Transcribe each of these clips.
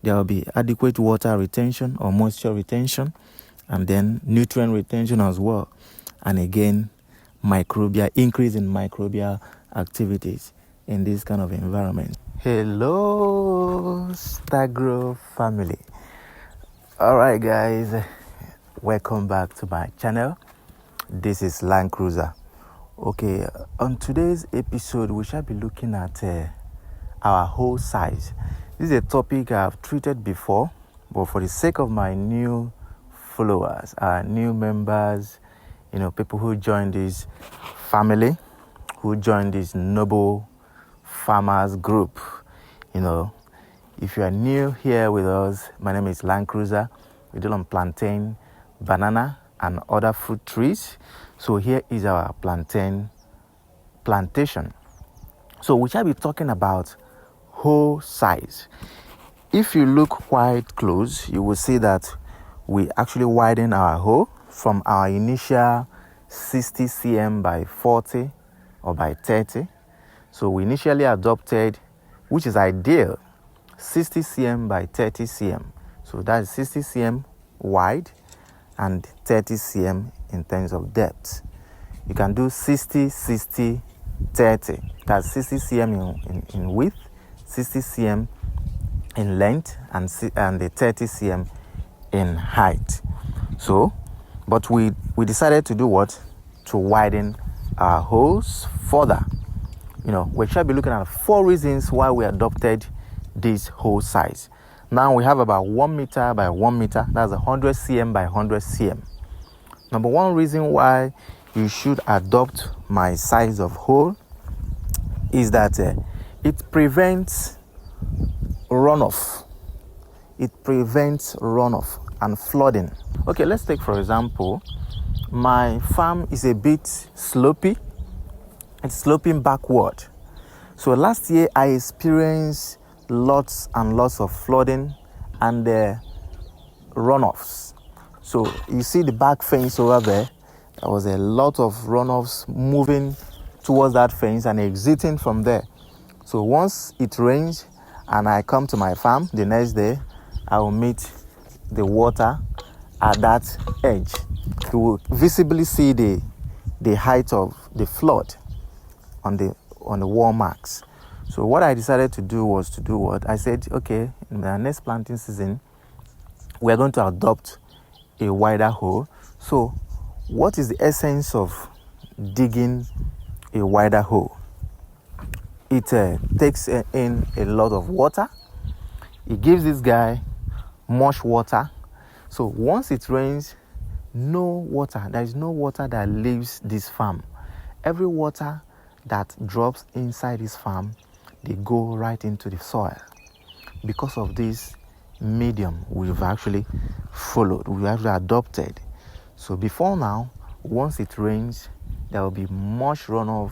there will be adequate water retention or moisture retention, and then nutrient retention as well. And again, increase in microbial activities in this kind of environment. Hello, Stagro family. All right, guys, welcome back to my channel. This is Land Cruiser. Okay, on today's episode, we shall be looking at our hole size. This is a topic I've treated before, but for the sake of my new followers, new members, people who join this family, who join this noble farmers group, if you are new here with us, my name is Land Cruiser. We deal on plantain, banana, and other fruit trees. So here is our plantation. So we shall be talking about hole size. If you look quite close, you will see that we actually widen our hole from our initial 60 cm by 40 or by 30. So we initially adopted, which is ideal, 60 cm by 30 cm. So that's 60 cm wide and 30 cm in terms of depth. You can do 60, 60, 30. That's 60 cm in width, 60 cm in length, and the 30 cm in height. So, but we decided to do what? To widen our holes further. We shall be looking at 4 reasons why we adopted this hole size. Now we have about 1 meter by 1 meter. That's 100 cm by 100 cm. Number 1 reason why you should adopt my size of hole is that it prevents runoff. It prevents runoff and flooding. Okay, let's take for example, my farm is a bit slopy. It's sloping backward. So last year I experienced lots and lots of flooding and runoffs. So you see the back fence over there. There was a lot of runoffs moving towards that fence and exiting from there. So once it rains and I come to my farm the next day, I will meet the water at that edge. You will visibly see the height of the flood on the wall marks. So what I decided to do was to do what? I said, okay, in the next planting season, we're going to adopt a wider hole. So what is the essence of digging a wider hole? It takes in a lot of water. It gives this guy much water. So once it rains, there is no water that leaves this farm. Every water that drops inside this farm, they go right into the soil. Because of this medium we've actually followed, we've actually adopted. So before now, once it rains, there will be much runoff,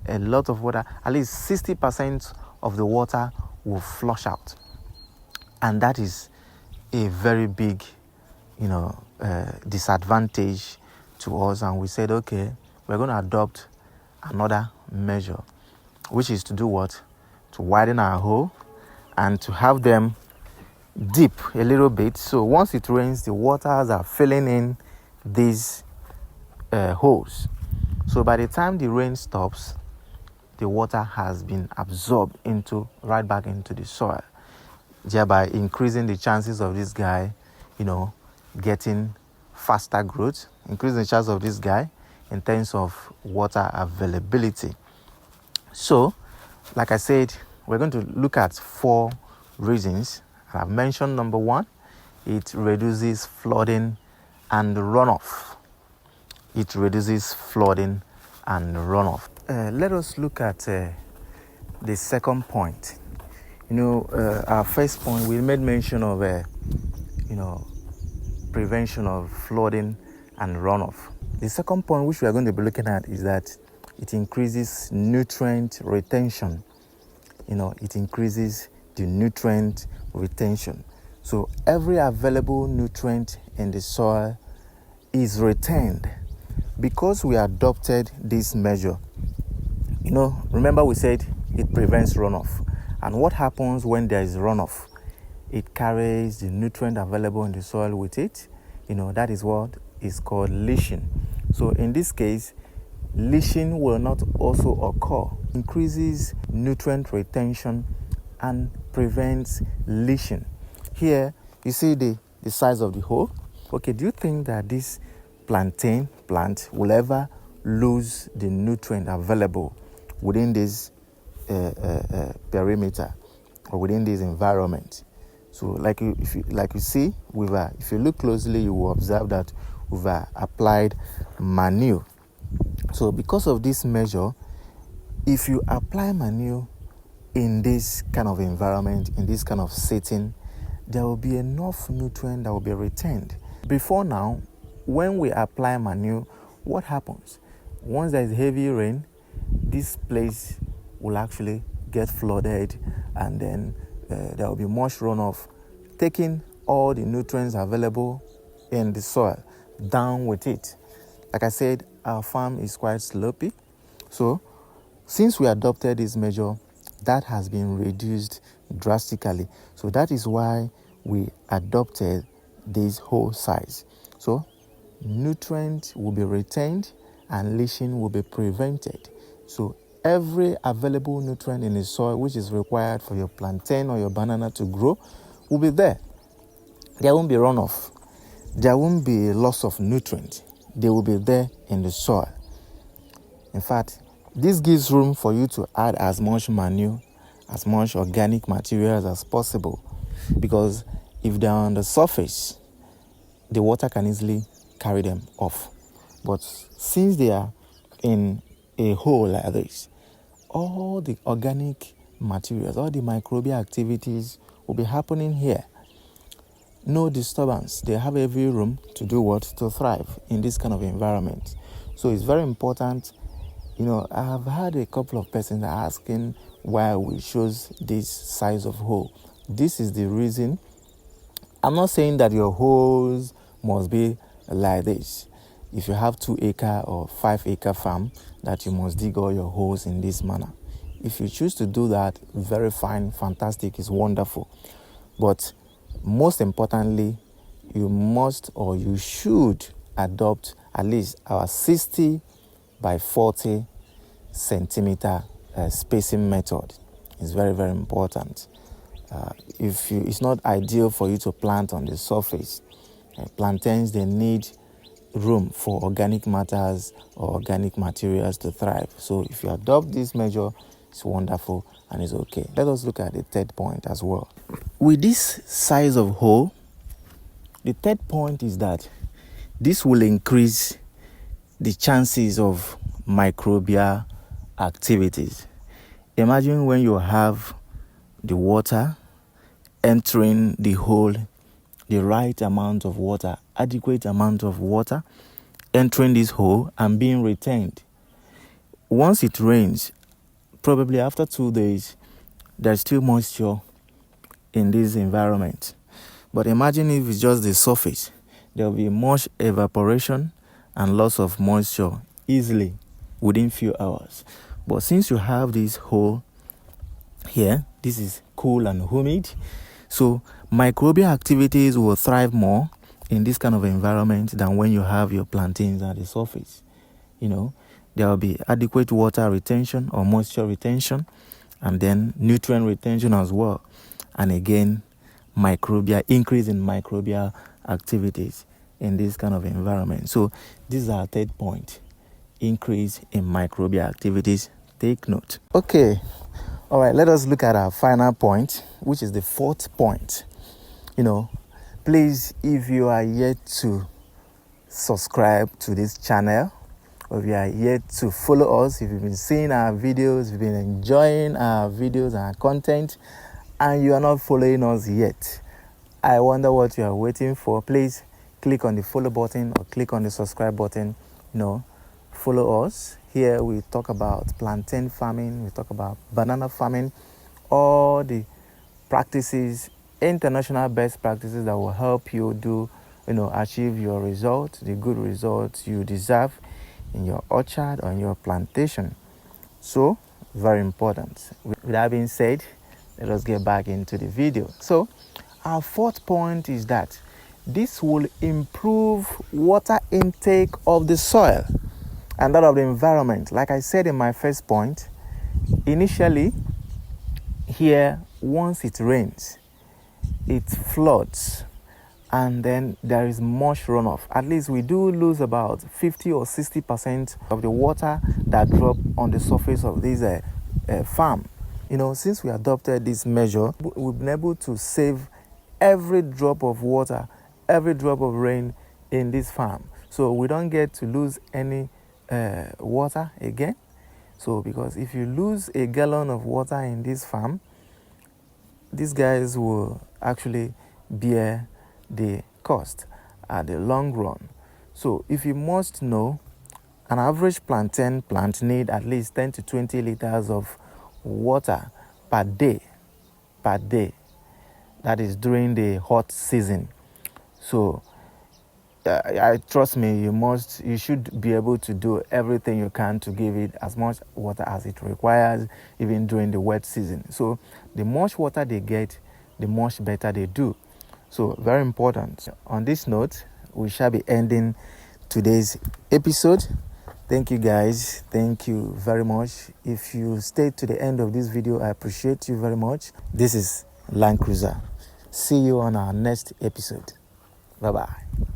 a lot of water. At least 60% of the water will flush out. And that is a very big, disadvantage to us. And we said, okay, we're going to adopt another measure, which is to do what? To widen our hole and to have them deep a little bit. So once it rains, the waters are filling in these holes. So by the time the rain stops, the water has been absorbed right back into the soil, thereby increasing the chances of this guy, getting faster growth, increasing the chance of this guy in terms of water availability. So, like I said, we're going to look at 4 reasons. I've mentioned number 1, it reduces flooding and runoff. It reduces flooding and runoff. Let us look at the second point. Our first point, we made mention of, prevention of flooding and runoff. The second point which we are going to be looking at is that it increases nutrient retention. It increases the nutrient retention. So every available nutrient in the soil is retained because we adopted this measure. Remember we said it prevents runoff. And what happens when there is runoff? it carries the nutrient available in the soil with it. That is what is called leaching. So in this case, leaching will not also occur. Increases nutrient retention and prevents leaching. Here you see the size of the hole. Okay, do you think that this plantain plant will ever lose the nutrient available within this perimeter or within this environment? So if you see, if you look closely, you will observe that we've applied manure. So because of this measure, if you apply manure in this kind of environment, in this kind of setting, there will be enough nutrient that will be retained. Before now, when we apply manure, what happens? Once there is heavy rain, this place will actually get flooded, and then there will be much runoff, taking all the nutrients available in the soil down with it. Like I said, our farm is quite slopey. So since we adopted this measure, that has been reduced drastically. So that is why we adopted this hole size. So nutrient will be retained and leaching will be prevented. So every available nutrient in the soil which is required for your plantain or your banana to grow will be there. There won't be runoff. There won't be loss of nutrient. They will be there in the soil. In fact, this gives room for you to add as much manure, as much organic materials as possible, because if they're on the surface, the water can easily carry them off. But since they are in a hole like this, all the organic materials, all the microbial activities will be happening here. No disturbance. They have every room to do what? To thrive in this kind of environment. So it's very important. I have had a couple of persons asking why we chose this size of hole. This is the reason. I'm not saying that your holes must be like this. If you have 2-acre or 5-acre farm, that you must dig all your holes in this manner. If you choose to do that, very fine, fantastic, it's wonderful. But most importantly, you must or you should adopt at least our 60 by 40 centimeter spacing method. It's very, very important. It's not ideal for you to plant on the surface. Plantains, they need room for organic matters or organic materials to thrive. So if you adopt this measure, it's wonderful and it's okay. Let us look at the third point as well. With this size of hole, the third point is that this will increase the chances of microbial activities. Imagine when you have the water entering the hole, the right amount of water, adequate amount of water entering this hole and being retained. Once it rains, probably after 2 days, there's still moisture in this environment. But imagine if it's just the surface, there will be much evaporation and loss of moisture easily within few hours. But since you have this hole here, this is cool and humid, so microbial activities will thrive more in this kind of environment than when you have your plantains at the surface. There will be adequate water retention or moisture retention, and then nutrient retention as well. And again, increase in microbial activities in this kind of environment. So this is our third point, increase in microbial activities. Take note. Okay, all right, let us look at our final point, which is the fourth point. Please, if you are yet to subscribe to this channel, or if you are yet to follow us, if you've been seeing our videos, if you've been enjoying our videos and our content, and you are not following us yet, I wonder what you are waiting for. Please click on the follow button or click on the subscribe button. Follow us. Here we talk about plantain farming, we talk about banana farming, all the practices, international best practices that will help you achieve your results, the good results you deserve in your orchard or in your plantation. So, very important. With that being said, let us get back into the video. So, our fourth point is that this will improve water intake of the soil and that of the environment. Like I said in my first point, initially here, once it rains, it floods, and then there is much runoff. At least we do lose about 50 or 60% of the water that drop on the surface of this farm. Since we adopted this measure, we've been able to save every drop of water, every drop of rain in this farm. So we don't get to lose any water again. So because if you lose a gallon of water in this farm, these guys will actually bear the cost at the long run. So if you must know, an average plantain plant need at least 10 to 20 liters of water per day. That is during the hot season. So I trust me, you should be able to do everything you can to give it as much water as it requires, even during the wet season. So the much water they get, the much better they do. So very important. On this note, we shall be ending today's episode. Thank you guys. Thank you very much. If you stayed to the end of this video, I appreciate you very much. This is Land Cruiser. See you on our next episode. Bye-bye.